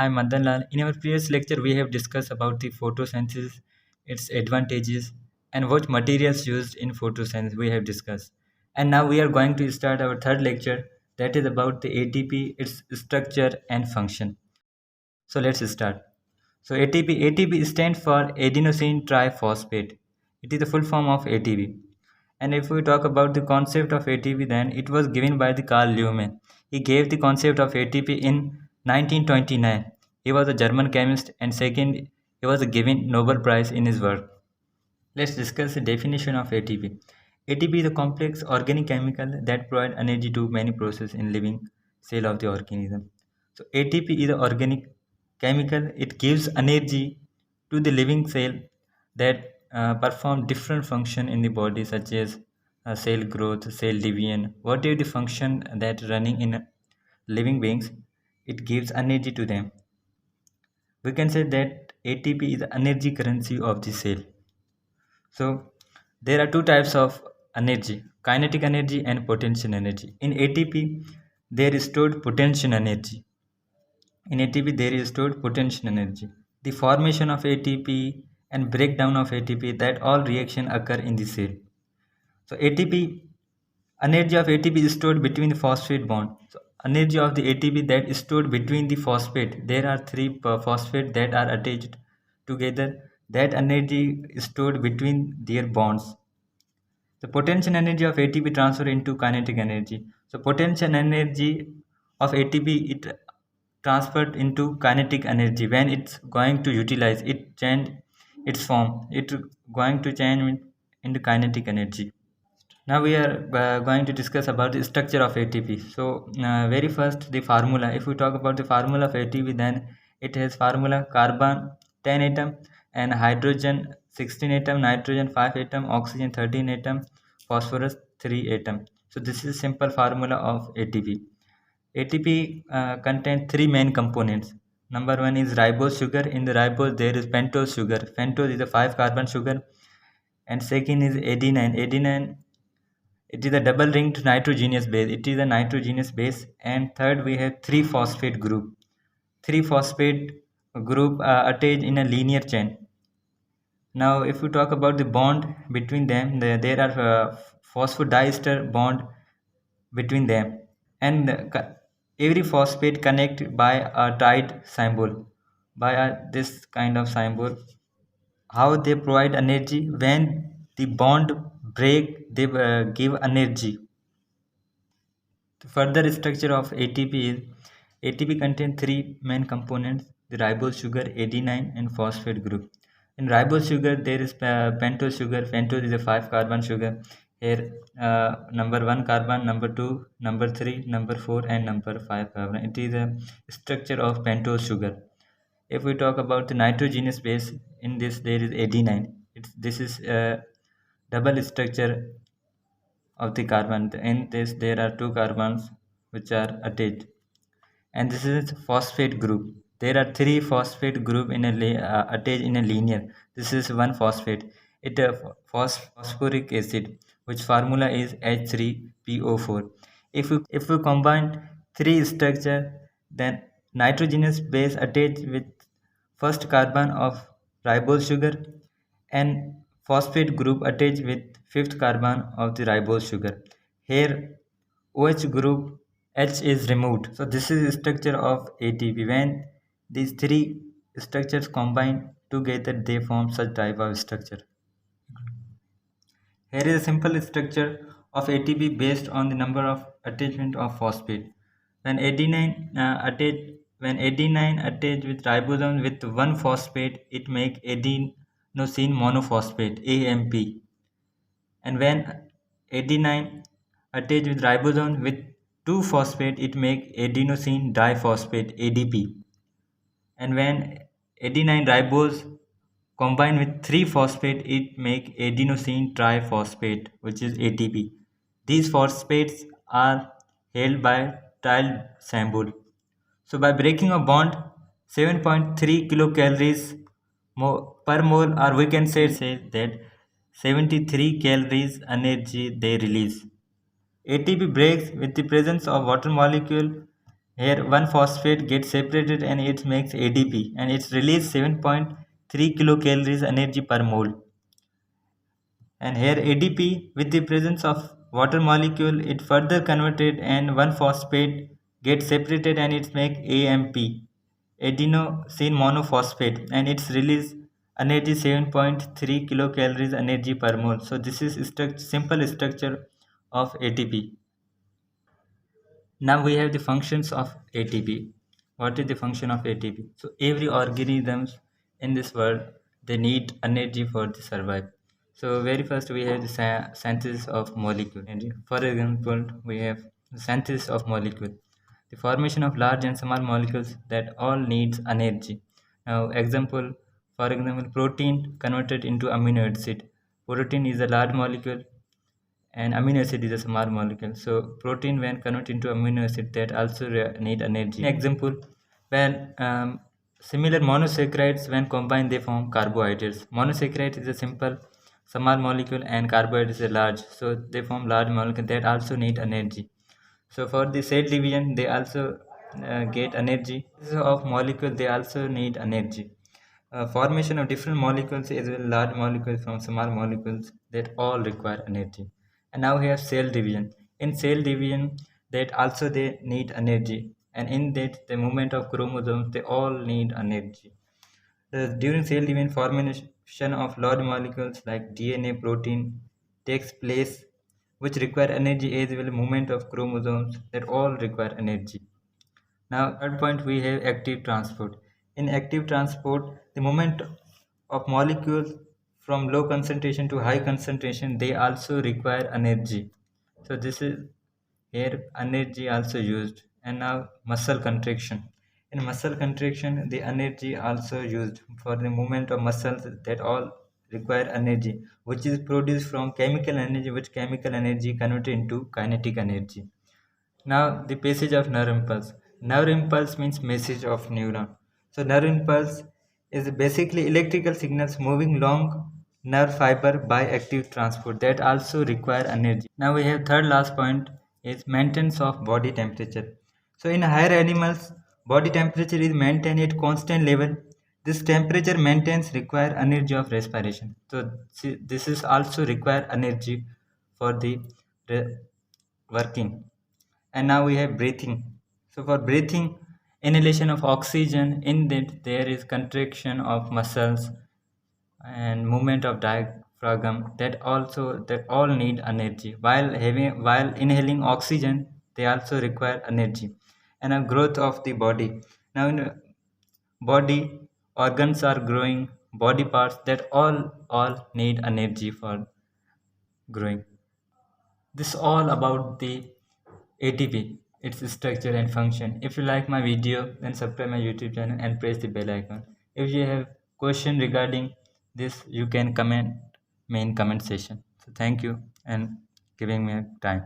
I'm Madan. In our previous lecture, we have discussed about the photosynthesis, its advantages, and what materials used in photosynthesis we have discussed. And now we are going to start our third lecture, that is about the ATP, its structure and function. So let's start. So ATP stands for adenosine triphosphate. It is the full form of ATP. And if we talk about the concept of ATP, then it was given by the Carl Leumann. He gave the concept of ATP in 1929. He was a German chemist, and second, he was given Nobel Prize in his work. Let's discuss the definition of ATP. ATP is a complex organic chemical that provides energy to many processes in living cell of the organism. So ATP is an organic chemical. It gives energy to the living cell that perform different function in the body, such as cell growth, cell division. Whatever the function that running in living beings, it gives energy to them. We can say that ATP is the energy currency of the cell. So there are two types of energy, kinetic energy and potential energy. In ATP, there is stored potential energy. In ATP, there is stored potential energy. The formation of ATP and breakdown of ATP, that all reaction occur in the cell. So ATP, energy of ATP is stored between the phosphate bond. So energy of the ATP that is stored between the phosphate. There are three phosphate that are attached together. That energy is stored between their bonds. The potential energy of ATP transfer into kinetic energy. So potential energy of ATP, it transferred into kinetic energy. When it's going to utilize it, change its form, it going to change into kinetic energy. Now we are going to discuss about the structure of ATP. So very first, the formula. If we talk about the formula of ATP, then it has formula: carbon 10 atom and hydrogen 16 atom, nitrogen 5 atom, oxygen 13 atom, phosphorus 3 atom. So this is simple formula of ATP. ATP contains three main components. Number one is ribose sugar. In the ribose, there is pentose sugar. Pentose is a 5 carbon sugar. And second is adenine. Adenine, it is a double ringed nitrogenous base. It is a nitrogenous base. And third, we have three phosphate group. Three phosphate group attached in a linear chain. Now, if we talk about the bond between them, there are phosphodiester bond between them, and every phosphate connect by a tied symbol, by this kind of symbol. How they provide energy? When the bond break, they give energy. The further structure of ATP is ATP contains three main components: the ribose sugar, adenine, and phosphate group. In ribose sugar, there is pentose sugar. Pentose is a 5 carbon sugar. Here, number 1 carbon, number 2, number 3, number 4, and number 5 carbon. It is a structure of pentose sugar. If we talk about the nitrogenous base, in this there is adenine. This is a double structure of the carbon. In this there are two carbons which are attached, and this is phosphate group. There are three phosphate group in a attached in a linear. This is one phosphate. It phosphoric acid, which formula is H3PO4. If we combine three structure, then nitrogenous base attached with first carbon of ribose sugar, and phosphate group attached with fifth carbon of the ribose sugar. Here OH group H is removed. So this is the structure of ATP. When these three structures combine together, they form such type of structure. Here is a simple structure of ATP based on the number of attachment of phosphate. When adenine attach with ribosome with one phosphate, it make adenosine monophosphate (AMP). And when adenine attach with ribosome with 2-phosphate, it make adenosine diphosphate (ADP). And when adenine ribose combine with 3-phosphate, it make adenosine triphosphate, which is ATP. These phosphates are held by tiled symbol. So by breaking a bond, 7.3 kilocalories per mole, or we can say that 73 calories energy they release. ATP breaks with the presence of water molecule Here one phosphate gets separated and it makes ADP and it's released 7.3 kilocalories energy per mole. And here ADP with the presence of water molecule it further converted and one phosphate gets separated and it make AMP, adenosine monophosphate, and it's release energy 7.3 kilocalories energy per mole. So this is simple structure of ATP. Now we have the functions of ATP. What is the function of ATP? So every organisms in this world they need energy for the survive. So very first we have the synthesis of molecule. And for example, we have the synthesis of molecule, the formation of large and small molecules that all needs energy. Now example, for example, protein converted into amino acid. Protein is a large molecule and amino acid is a small molecule. So protein when converted into amino acid that also need energy. Example, when similar monosaccharides when combined they form carbohydrates. Monosaccharide is a simple small molecule and carbohydrate is a large, so they form large molecule that also need energy. So for the cell division they also get energy. Of molecule they also need energy. Formation of different molecules as well large molecules from small molecules that all require energy. And now we have cell division. In cell division that also they need energy, and in that the movement of chromosomes they all need energy. During cell division formation of large molecules like DNA protein takes place which require energy as well movement of chromosomes that all require energy. Now, third point we have active transport. In active transport, the movement of molecules from low concentration to high concentration, they also require energy. So this is here energy also used. And now muscle contraction. In muscle contraction, the energy also used for the movement of muscles that all require energy, which is produced from chemical energy, which chemical energy converted into kinetic energy. Now the passage of nerve impulse. Nerve impulse means message of neuron. So nerve impulse is basically electrical signals moving along nerve fiber by active transport that also require energy. Now we have third last point is maintenance of body temperature. So in higher animals, body temperature is maintained at constant level. This temperature maintains require energy of respiration. So this is also require energy for the working. And now we have breathing. So for breathing, inhalation of oxygen, in that there is contraction of muscles and movement of diaphragm that all need energy. While inhaling oxygen they also require energy. And a growth of the body. Now in body, organs are growing, body parts that all need energy for growing. This all about the ATP, its structure and function. If you like my video, then subscribe my YouTube channel and press the bell icon. If you have question regarding this, you can comment me in comment section. So thank you and giving me time.